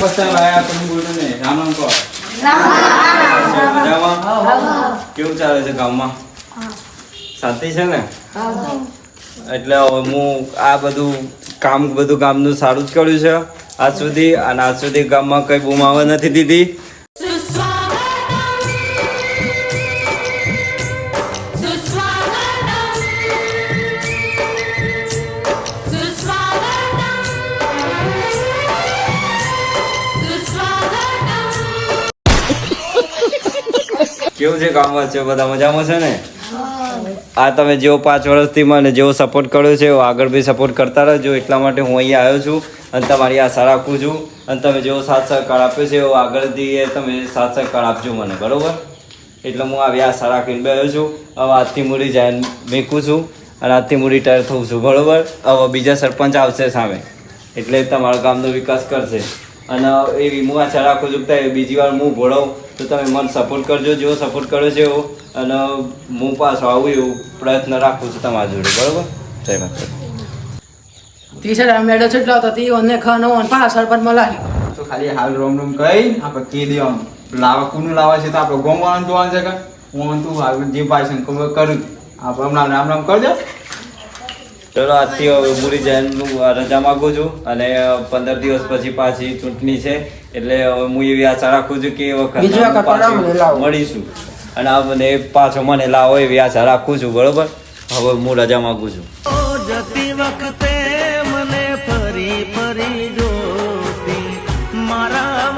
પસ્તા ભાઈ તમે બોલો ને રામ રામ કહો. મજામાં? કેવું ચાલે છે ગામમાં? શાંતિ છે ને? એટલે હું આ બધું ગામનું સારું જ કર્યું છે આજ સુધી, અને આજ સુધી ગામમાં કઈ બૂમ આવવા નથી દીધી. કેવું છે ગામમાં? છે બધા મજામાં છે ને? આ તમે જેવો 5 વર્ષથી મને જેવો સપોર્ટ કર્યો છે એવો આગળ બી સપોર્ટ કરતા રહેજો. એટલા માટે હું અહીંયા આવ્યો છું અને તમારી આશા રાખું છું. અને તમે જેવો સાથ સહકાર આપ્યો છે એવો આગળથી તમે સાથ સહકાર આપજો મને, બરાબર? એટલે હું આવી આશા રાખીને બેઠો છું. હવે આજથી મૂડી જાય મેકું છું અને આજથી હું રિટાયર થઉં છું, બરાબર? હવે બીજા સરપંચ આવશે સામે, એટલે તમારા ગામનો વિકાસ કરશે. અને એવી હું આશા રાખું છું કે બીજી વાર હું ભોળાવું તો તમે મને સપોર્ટ કરજો, જેવો સપોર્ટ કર્યો છે એવો. અને હું પાછો આવું એવું પ્રયત્ન રાખું છું તમારી જોડે, બરાબર? જય માતા. ટીચર મેડો છેટલો હતો તી ઓને ખાનો ઓન પા સરપંચ મલાય તો ખાલી હાલ રોમ રોમ કહી આપણે કહી દેવાનું લાવા કોનું લાવા છે તો આપણે ગોમવાનું જોવાનું છે કે હું તું હાલ જે પાછળ કરું આપણે હમણાં રામ રામ કરજો. ચલો આજથી હવે મૂડી જઈને રજા માગું છું અને 15 દિવસ પછી પાછી ચૂંટણી છે, એટલે હું એવી આશા રાખું છું કે એ વખત મળીશું અને આ મને પાછો મને લાવો એવી આશા રાખું છું, બરોબર? હવે હું રજા માગું છું.